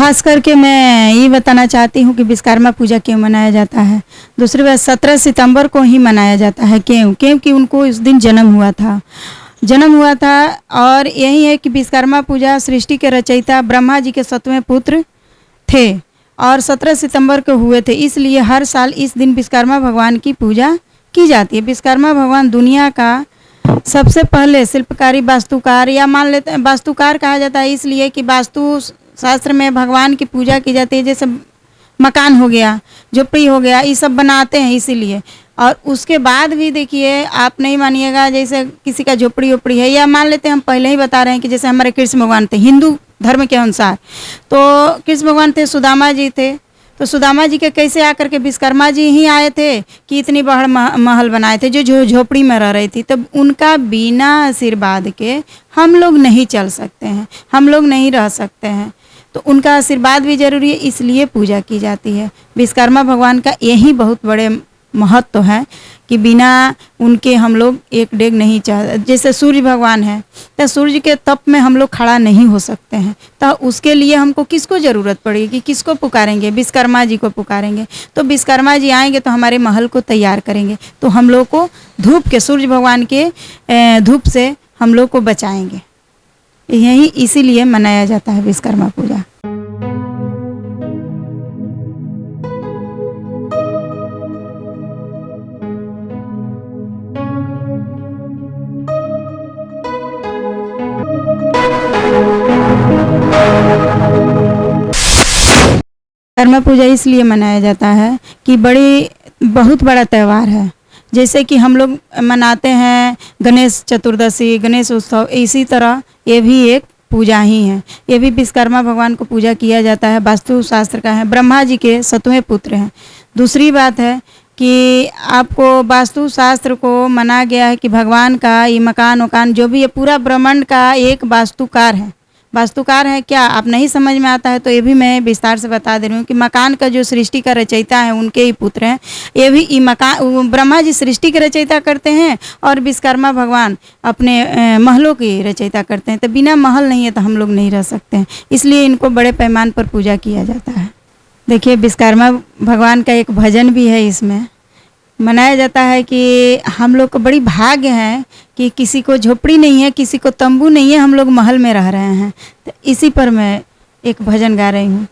खास करके मैं ये बताना चाहती हूँ कि विश्वकर्मा पूजा क्यों मनाया जाता है। दूसरी बात 17 सितंबर को ही मनाया जाता है। क्योंकि उनको इस दिन जन्म हुआ था और यही है कि विश्वकर्मा पूजा सृष्टि के रचयिता ब्रह्मा जी के 7वें पुत्र थे और 17 सितंबर को हुए थे। इसलिए हर साल इस दिन विश्वकर्मा भगवान की पूजा की जाती है। विश्वकर्मा भगवान दुनिया का सबसे पहले शिल्पकारी वास्तुकार या मान लेते हैं वास्तुकार कहा जाता है, इसलिए कि वास्तु शास्त्र में भगवान की पूजा की जाती है। जैसे मकान हो गया, झोपड़ी हो गया, ये सब बनाते हैं इसीलिए। और उसके बाद भी देखिए, आप नहीं मानिएगा, जैसे किसी का झोपड़ी ओपड़ी है या मान लेते हैं, हम पहले ही बता रहे हैं कि जैसे हमारे कृष्ण भगवान थे हिंदू धर्म के अनुसार, तो कृष्ण भगवान थे, सुदामा जी थे, तो सुदामा जी के कैसे आकर के विश्वकर्मा जी ही आए थे कि इतनी बड़ महल बनाए थे जो झोपड़ी में रह रही थी। तब उनका बिना आशीर्वाद के हम लोग नहीं चल सकते हैं, हम लोग नहीं रह सकते हैं। तो उनका आशीर्वाद भी जरूरी है, इसलिए पूजा की जाती है। विश्वकर्मा भगवान का यही बहुत बड़े महत्व है कि बिना उनके हम लोग एक डेग नहीं चाह। जैसे सूर्य भगवान है, तो सूर्य के तप में हम लोग खड़ा नहीं हो सकते हैं, तो उसके लिए हमको किसको ज़रूरत पड़ेगी, किसको पुकारेंगे? विश्वकर्मा जी को पुकारेंगे। तो विश्वकर्मा जी आएंगे तो हमारे महल को तैयार करेंगे, तो हम लोग को धूप के, सूर्य भगवान के धूप से हम लोग को बचाएंगे। यही इसीलिए मनाया जाता है विश्वकर्मा पूजा। विश्वकर्मा पूजा इसलिए मनाया जाता है कि बहुत बड़ा त्यौहार है। जैसे कि हम लोग मनाते हैं गणेश चतुर्दशी, गणेश उत्सव, इसी तरह ये भी एक पूजा ही है। ये भी विश्वकर्मा भगवान को पूजा किया जाता है। वास्तु शास्त्र का है, ब्रह्मा जी के 7वें पुत्र हैं। दूसरी बात है कि आपको वास्तु शास्त्र को माना गया है कि भगवान का ये मकान वकान जो भी है पूरा ब्रह्मांड का एक वास्तुकार है। वास्तुकार है क्या आप नहीं समझ में आता है तो ये भी मैं विस्तार से बता दे रही हूँ कि मकान का जो सृष्टि का रचयिता है उनके ही पुत्र हैं। ये भी मकान ब्रह्मा जी सृष्टि के रचयिता करते हैं और विश्वकर्मा भगवान अपने महलों की रचयिता करते हैं। तो बिना महल नहीं है तो हम लोग नहीं रह सकते हैं, इसलिए इनको बड़े पैमाने पर पूजा किया जाता है। देखिए, विश्वकर्मा भगवान का एक भजन भी है, इसमें मनाया जाता है कि हम लोग को बड़ी भाग्य है कि किसी को झोपड़ी नहीं है, किसी को तंबू नहीं है, हम लोग महल में रह रहे हैं। तो इसी पर मैं एक भजन गा रही हूँ।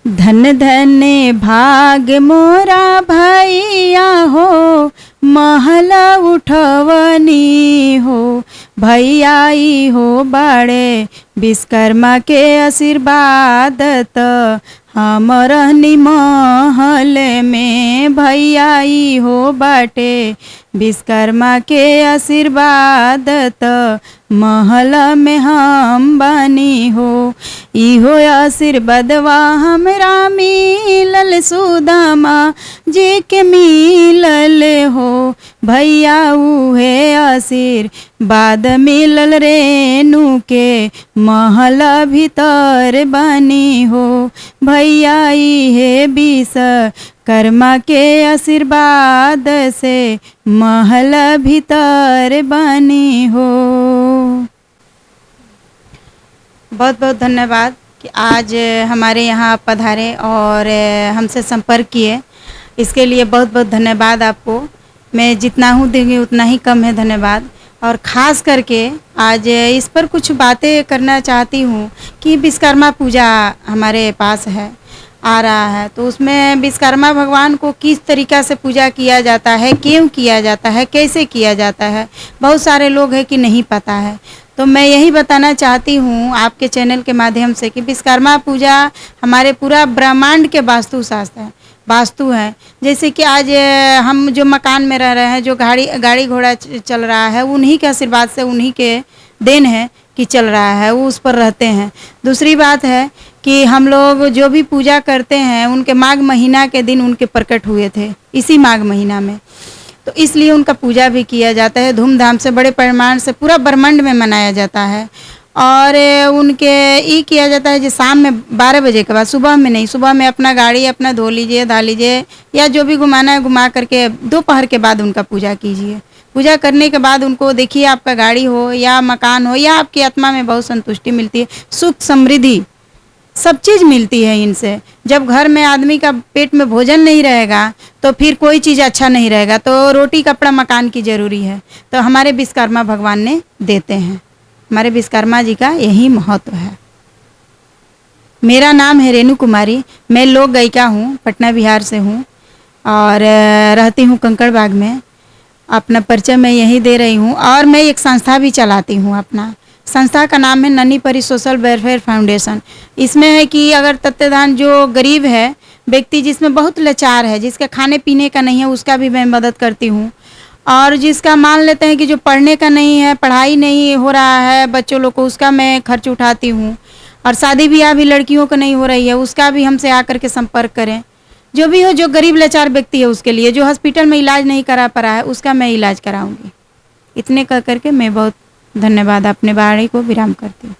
धन्य धन्य भाग्य मोरा भैया हो, महल उठवनी हो, भैया ई हो बड़े विश्वकर्मा के आशीर्वाद त हम रहनी महल में, भैया ई हो बाटे विश्वकर्मा के आशीर्वाद त महल में हम बनी हो। इहो आशीर्वादवा हमरा मिलल सुदामा जी के मिलल हो, भैया उहे आशीर्वाद मिलल रेणु के महल भीतर बनी हो, भैया इहे विश्वकर्मा के आशीर्वाद से महल भीतर बनी हो। बहुत बहुत धन्यवाद कि आज हमारे यहाँ आप पधारे और हमसे संपर्क किए, इसके लिए बहुत बहुत धन्यवाद आपको। मैं जितना हूँ देंगी उतना ही कम है धन्यवाद। और ख़ास करके आज इस पर कुछ बातें करना चाहती हूँ कि विश्वकर्मा पूजा हमारे पास है, आ रहा है, तो उसमें विश्वकर्मा भगवान को किस तरीक़ा से पूजा किया जाता है, क्यों किया जाता है, कैसे किया जाता है, बहुत सारे लोग हैं कि नहीं पता है। तो मैं यही बताना चाहती हूँ आपके चैनल के माध्यम से कि विश्वकर्मा पूजा हमारे पूरा ब्रह्मांड के वास्तु शास्त्र है, वास्तु है। जैसे कि आज हम जो मकान में रह रहे हैं, जो गाड़ी घोड़ा चल रहा है, उन्हीं के आशीर्वाद से, उन्हीं के देन है कि चल रहा है, वो उस पर रहते हैं। दूसरी बात है कि हम लोग जो भी पूजा करते हैं उनके माघ महीना के दिन उनके प्रकट हुए थे, इसी माघ महीना में, तो इसलिए उनका पूजा भी किया जाता है धूमधाम से, बड़े परिमाण से पूरा ब्रह्मांड में मनाया जाता है। और उनके ये किया जाता है जो शाम में 12 बजे के बाद, सुबह में नहीं, सुबह में अपना गाड़ी अपना धो लीजिए, धा लीजिए, या जो भी घुमाना है घुमा करके दोपहर के बाद उनका पूजा कीजिए। पूजा करने के बाद उनको देखिए, आपका गाड़ी हो या मकान हो या आपकी आत्मा में बहुत संतुष्टि मिलती है, सुख समृद्धि सब चीज़ मिलती है इनसे। जब घर में आदमी का पेट में भोजन नहीं रहेगा तो फिर कोई चीज़ अच्छा नहीं रहेगा। तो रोटी कपड़ा मकान की ज़रूरी है, तो हमारे विश्वकर्मा भगवान ने देते हैं। हमारे विश्वकर्मा जी का यही महत्व है। मेरा नाम है रेणु कुमारी, मैं लोक गायिका हूँ, पटना बिहार से हूँ और रहती हूँ कंकड़बाग में। अपना परिचय मैं यहीं दे रही हूँ और मैं एक संस्था भी चलाती हूँ। अपना संस्था का नाम है नन्ही परी सोशल वेलफेयर फाउंडेशन। इसमें है कि अगर तत्वदान जो गरीब है व्यक्ति, जिसमें बहुत लाचार है, जिसका खाने पीने का नहीं है, उसका भी मैं मदद करती हूँ। और जिसका मान लेते हैं कि जो पढ़ने का नहीं है, पढ़ाई नहीं हो रहा है बच्चों लोग को, उसका मैं खर्च उठाती हूँ। और शादी ब्याह भी लड़कियों को नहीं हो रही है, उसका भी हमसे आकर के संपर्क करें। जो भी हो, जो गरीब लाचार व्यक्ति है उसके लिए, जो हॉस्पिटल में इलाज नहीं करा पा रहा है उसका मैं इलाज कराऊंगी। इतने कर करके मैं बहुत धन्यवाद अपने वाणी को विराम करती हूँ।